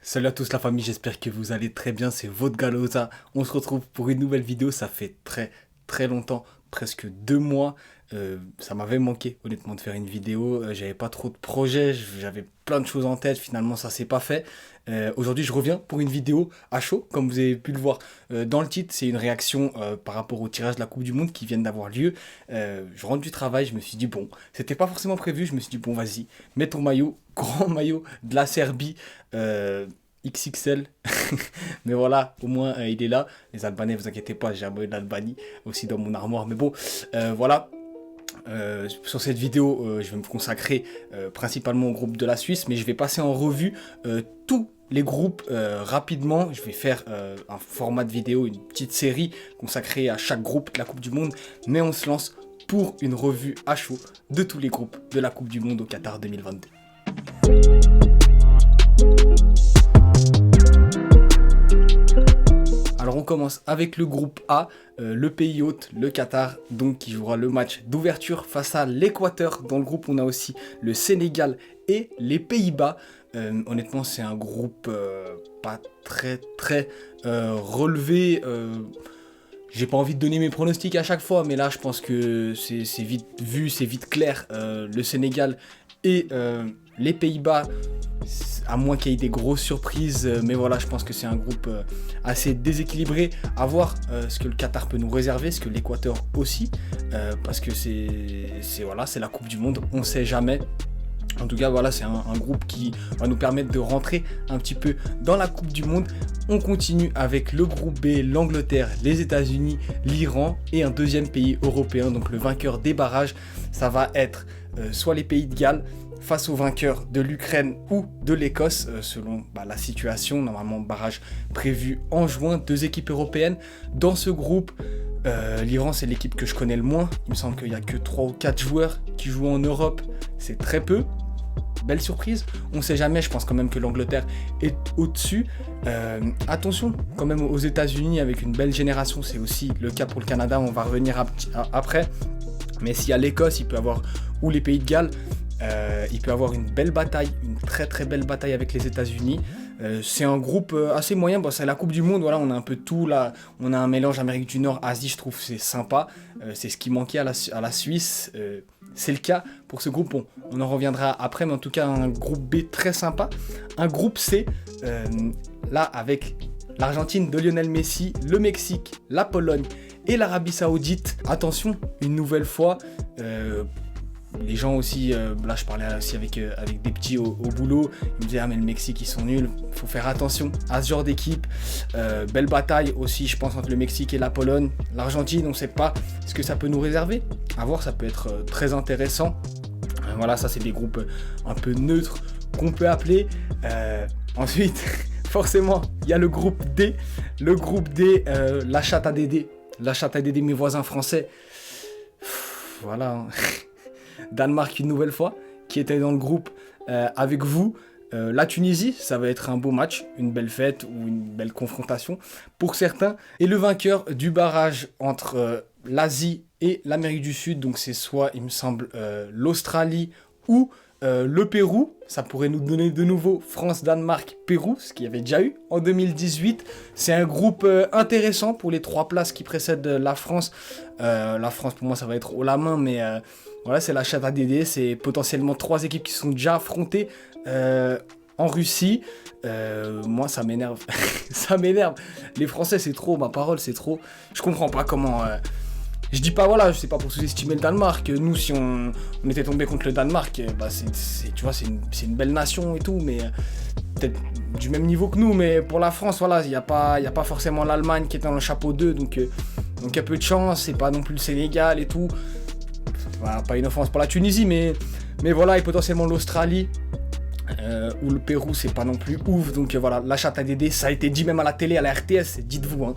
Salut à tous la famille, j'espère que vous allez très bien, c'est votre Galoza. On se retrouve pour une nouvelle vidéo, ça fait très longtemps, presque 2 mois. Ça m'avait manqué honnêtement de faire une vidéo, j'avais pas trop de projets, j'avais plein de choses en tête, finalement ça s'est pas fait. Aujourd'hui je reviens pour une vidéo à chaud, comme vous avez pu le voir dans le titre, c'est une réaction par rapport au tirage de la Coupe du Monde qui vient d'avoir lieu. Je rentre du travail, je me suis dit bon, c'était pas forcément prévu, je me suis dit bon vas-y, mets ton maillot, grand maillot de la Serbie. XXL, mais voilà, au moins il est là. Les Albanais, vous inquiétez pas, j'ai un maillot d'Albanie aussi dans mon armoire, mais bon, voilà. Sur cette vidéo, je vais me consacrer principalement au groupe de la Suisse, mais je vais passer en revue tous les groupes rapidement. Je vais faire un format de vidéo, une petite série consacrée à chaque groupe de la Coupe du Monde, mais on se lance pour une revue à chaud de tous les groupes de la Coupe du Monde au Qatar 2022. Alors on commence avec le groupe A, le pays hôte, le Qatar, donc qui jouera le match d'ouverture face à l'Équateur. Dans le groupe on a aussi le Sénégal et les Pays-Bas. Honnêtement c'est un groupe pas très relevé. J'ai pas envie de donner mes pronostics à chaque fois, mais là je pense que c'est vite vu, c'est vite clair. Le Sénégal et les Pays-Bas, à moins qu'il y ait des grosses surprises, mais voilà, je pense que c'est un groupe assez déséquilibré. À voir ce que le Qatar peut nous réserver, ce que l'Équateur aussi, parce que c'est la Coupe du Monde, on sait jamais. En tout cas, voilà, c'est un groupe qui va nous permettre de rentrer un petit peu dans la Coupe du Monde. On continue avec le groupe B, l'Angleterre, les États-Unis, l'Iran et un deuxième pays européen. Donc le vainqueur des barrages, ça va être soit les Pays de Galles face au vainqueur de l'Ukraine ou de l'Écosse, selon la situation. Normalement, barrage prévu en juin, 2 équipes européennes. Dans ce groupe, l'Iran, c'est l'équipe que je connais le moins. Il me semble qu'il n'y a que 3 ou 4 joueurs qui jouent en Europe. C'est très peu. Belle surprise, on ne sait jamais, je pense quand même que l'Angleterre est au-dessus. Attention quand même aux États-Unis avec une belle génération, c'est aussi le cas pour le Canada, on va revenir après. Mais s'il y a l'Écosse, il peut avoir, ou les Pays de Galles, il peut avoir une belle bataille, une très belle bataille avec les États-Unis. C'est un groupe assez moyen, bon, c'est la Coupe du Monde, voilà, on a un peu tout là, on a un mélange Amérique du Nord, Asie, je trouve c'est sympa, c'est ce qui manquait à la Suisse, c'est le cas pour ce groupe, on en reviendra après, mais en tout cas un groupe B très sympa. Un groupe C, là avec l'Argentine de Lionel Messi, le Mexique, la Pologne et l'Arabie Saoudite. Attention, une nouvelle fois, les gens aussi, là je parlais aussi avec des petits au boulot, ils me disaient ah mais le Mexique ils sont nuls, faut faire attention à ce genre d'équipe. Belle bataille aussi je pense entre le Mexique et la Pologne. L'Argentine on ne sait pas ce que ça peut nous réserver, à voir, ça peut être très intéressant. Voilà, ça c'est des groupes un peu neutres qu'on peut appeler. Ensuite forcément il y a le groupe D, la chatte à Dédé, mes voisins français, voilà hein. Danemark une nouvelle fois, qui était dans le groupe avec vous. La Tunisie, ça va être un beau match, une belle fête ou une belle confrontation pour certains. Et le vainqueur du barrage entre l'Asie et l'Amérique du Sud, donc c'est soit, il me semble, l'Australie ou le Pérou. Ça pourrait nous donner de nouveau France, Danemark, Pérou, ce qu'il y avait déjà eu en 2018. C'est un groupe intéressant pour les 3 places qui précèdent la France. La France, pour moi, ça va être haut la main, mais voilà, c'est la chatte à Dédé. C'est potentiellement 3 équipes qui sont déjà affrontées en Russie. Moi, ça m'énerve. Ça m'énerve. Les Français, c'est trop. Ma parole, c'est trop. Je comprends pas comment... Je dis pas, voilà, je sais pas pour sous-estimer le Danemark. Nous, si on était tombé contre le Danemark, tu vois, c'est une belle nation et tout, mais peut-être du même niveau que nous. Mais pour la France, voilà, il n'y a pas forcément l'Allemagne qui est dans le chapeau 2, donc il y a peu de chance. C'est pas non plus le Sénégal et tout. Voilà, pas une offense pour la Tunisie, mais voilà, et potentiellement l'Australie. Ou le Pérou, c'est pas non plus ouf. Donc voilà, la chatte à Dédé, ça a été dit même à la télé, à la RTS, dites-vous, hein,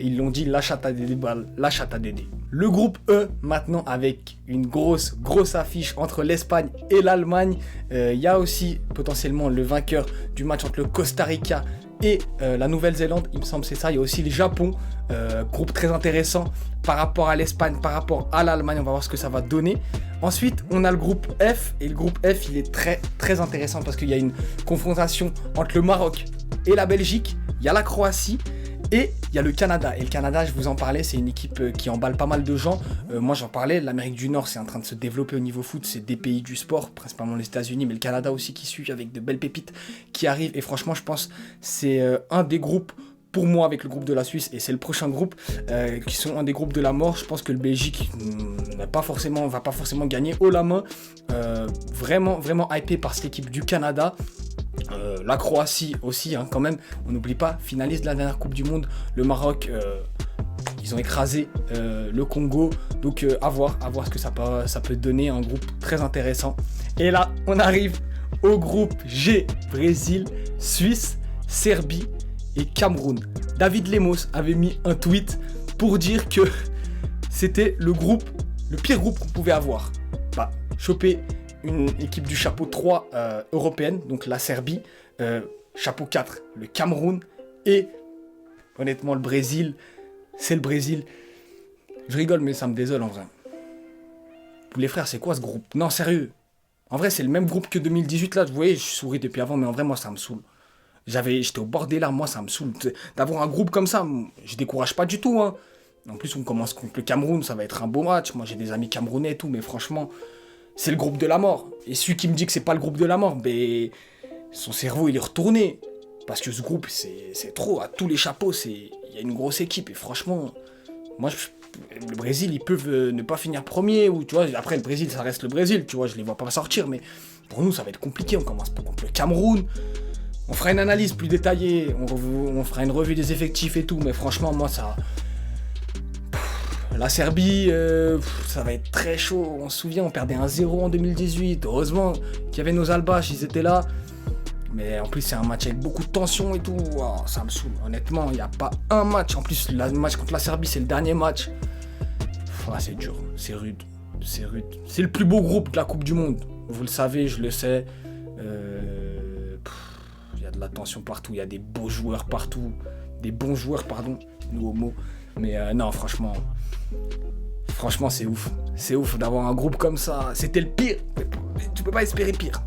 ils l'ont dit, la chatte à Dédé, la chatte à Dédé. Le groupe E, maintenant, avec une grosse affiche entre l'Espagne et l'Allemagne. Il y a aussi potentiellement le vainqueur du match entre le Costa Rica et la Nouvelle-Zélande, il me semble c'est ça. Il y a aussi le Japon, groupe très intéressant par rapport à l'Espagne, par rapport à l'Allemagne. On va voir ce que ça va donner. Ensuite, on a le groupe F, et le groupe F, il est très intéressant parce qu'il y a une confrontation entre le Maroc et la Belgique, il y a la Croatie et il y a le Canada. Et le Canada, je vous en parlais, c'est une équipe qui emballe pas mal de gens. Moi, j'en parlais, l'Amérique du Nord, c'est en train de se développer au niveau foot. C'est des pays du sport, principalement les États-Unis, mais le Canada aussi qui suit avec de belles pépites qui arrivent. Et franchement, je pense que c'est un des groupes, pour moi, avec le groupe de la Suisse, et c'est le prochain groupe, qui sont un des groupes de la mort. Je pense que le Belgique va pas forcément gagner haut la main. Vraiment hypé par cette équipe du Canada. La Croatie aussi, hein, quand même, on n'oublie pas, finaliste de la dernière Coupe du Monde, le Maroc, ils ont écrasé le Congo, donc à voir ce que ça peut donner, un groupe très intéressant. Et là, on arrive au groupe G, Brésil, Suisse, Serbie et Cameroun. David Lemos avait mis un tweet pour dire que c'était le pire groupe qu'on pouvait avoir. Bah, choper une équipe du chapeau 3 européenne, donc la Serbie, chapeau 4, le Cameroun, et honnêtement le Brésil, c'est le Brésil. Je rigole mais ça me désole en vrai. Les frères, c'est quoi ce groupe? Non, sérieux. En vrai, c'est le même groupe que 2018 là, vous voyez, je souris depuis avant, mais en vrai, moi, ça me saoule. J'étais au bord des larmes, moi, ça me saoule. D'avoir un groupe comme ça, je décourage pas du tout, hein. En plus, on commence contre le Cameroun, ça va être un beau match. Moi, j'ai des amis camerounais et tout, mais franchement, c'est le groupe de la mort. Et celui qui me dit que c'est pas le groupe de la mort, ben, son cerveau, il est retourné. Parce que ce groupe, c'est trop. À tous les chapeaux, il y a une grosse équipe. Et franchement, moi, le Brésil, ils peuvent ne pas finir premier. Ou, tu vois, après, le Brésil, ça reste le Brésil. Tu vois, je les vois pas sortir. Mais pour nous, ça va être compliqué. On commence contre le Cameroun. On fera une analyse plus détaillée. On fera une revue des effectifs et tout. Mais franchement, moi, ça... La Serbie, ça va être très chaud. On se souvient, on perdait 1-0 en 2018. Heureusement qu'il y avait nos Albaches, ils étaient là. Mais en plus, c'est un match avec beaucoup de tension et tout. Oh, ça me saoule. Honnêtement, il n'y a pas un match. En plus, le match contre la Serbie, c'est le dernier match. C'est dur, c'est rude. C'est rude. C'est le plus beau groupe de la Coupe du Monde. Vous le savez, je le sais. Il y a de la tension partout. Il y a des beaux joueurs partout. Des bons joueurs, pardon. Nous homo. Mais non, franchement, c'est ouf. C'est ouf d'avoir un groupe comme ça. C'était le pire. Tu peux pas espérer pire.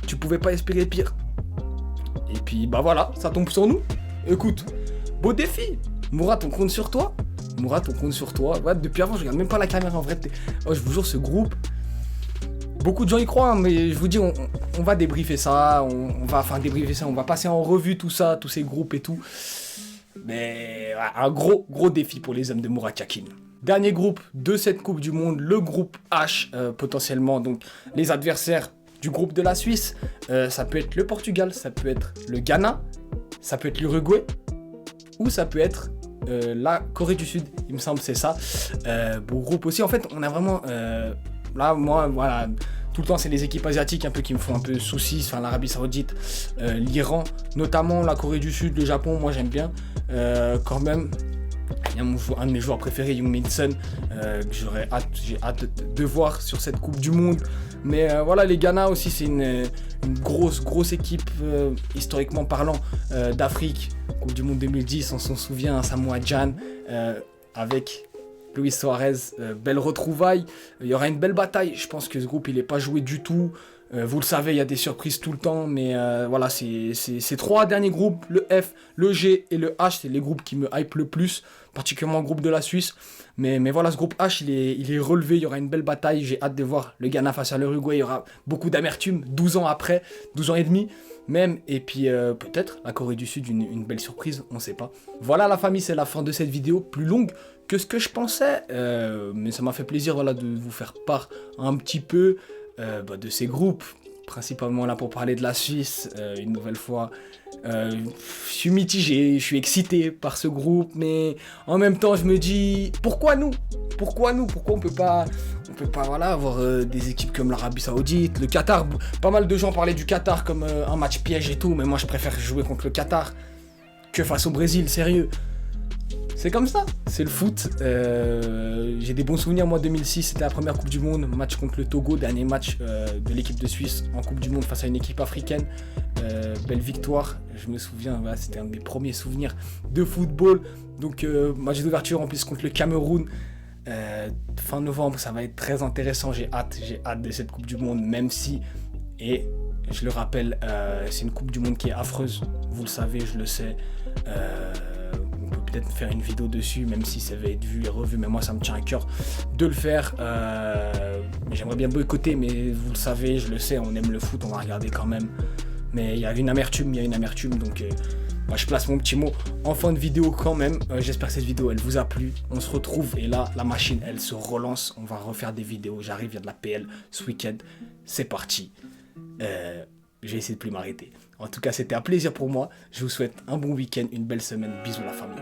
Tu pouvais pas espérer pire. Et puis, bah voilà, ça tombe sur nous. Écoute, beau défi. Mourad, on compte sur toi. Ouais, depuis avant, je regarde même pas la caméra en vrai. Oh, je vous jure, ce groupe, beaucoup de gens y croient, hein, mais je vous dis, on va débriefer ça. On va passer en revue tout ça, tous ces groupes et tout. Mais un gros défi pour les hommes de Murat Yakin. Dernier groupe de cette Coupe du Monde, le groupe H, potentiellement. Donc les adversaires du groupe de la Suisse, ça peut être le Portugal, ça peut être le Ghana, ça peut être l'Uruguay, ou ça peut être la Corée du Sud, il me semble c'est ça. Beau groupe aussi, en fait on a vraiment... là moi voilà, tout le temps c'est les équipes asiatiques un peu qui me font un peu soucis, enfin l'Arabie Saoudite, l'Iran, notamment la Corée du Sud, le Japon, moi j'aime bien. Quand même, il y a un de mes joueurs préférés, Heung-min Son, que j'ai hâte de voir sur cette Coupe du Monde. Mais voilà, les Ghana aussi, c'est une grosse équipe, historiquement parlant, d'Afrique. Coupe du Monde 2010, on s'en souvient, hein, Samoa Gyan, avec Luis Suarez, belle retrouvaille. Il y aura une belle bataille. Je pense que ce groupe, il n'est pas joué du tout. Vous le savez, il y a des surprises tout le temps, mais voilà, ces trois derniers groupes, le F, le G et le H, c'est les groupes qui me hype le plus, particulièrement le groupe de la Suisse. Mais voilà, ce groupe H, il est relevé, il y aura une belle bataille, j'ai hâte de voir le Ghana face à l'Uruguay, il y aura beaucoup d'amertume, 12 ans après, 12 ans et demi même, et puis peut-être la Corée du Sud, une belle surprise, on sait pas. Voilà la famille, c'est la fin de cette vidéo, plus longue que ce que je pensais, mais ça m'a fait plaisir voilà, de vous faire part un petit peu de ces groupes, principalement là pour parler de la Suisse, une nouvelle fois. Je suis mitigé, je suis excité par ce groupe, mais en même temps je me dis, pourquoi nous? Pourquoi on peut pas voilà, avoir des équipes comme l'Arabie Saoudite, le Qatar. Pas mal de gens parlaient du Qatar comme un match piège et tout, mais moi je préfère jouer contre le Qatar que face au Brésil, sérieux. C'est comme ça, c'est le foot. J'ai des bons souvenirs, moi 2006, c'était la première Coupe du Monde, match contre le Togo, dernier match de l'équipe de Suisse en Coupe du Monde face à une équipe africaine. Belle victoire, je me souviens, voilà, c'était un de mes premiers souvenirs de football. Donc match d'ouverture en plus contre le Cameroun. Fin novembre, ça va être très intéressant, j'ai hâte de cette Coupe du Monde, même si, et Je le rappelle, c'est une Coupe du Monde qui est affreuse. Vous le savez, je le sais. On peut peut-être faire une vidéo dessus, même si ça va être vu et revu. Mais moi, ça me tient à cœur de le faire. J'aimerais bien boycotter, mais vous le savez, je le sais, on aime le foot, on va regarder quand même. Mais il y a une amertume, donc moi, je place mon petit mot en fin de vidéo quand même. J'espère que cette vidéo, elle vous a plu. On se retrouve et là, la machine, elle se relance. On va refaire des vidéos. J'arrive, il y a de la PL ce week-end. C'est parti. Je vais essayer de plus m'arrêter. En tout cas, c'était un plaisir pour moi. Je vous souhaite un bon week-end, une belle semaine. Bisous la famille.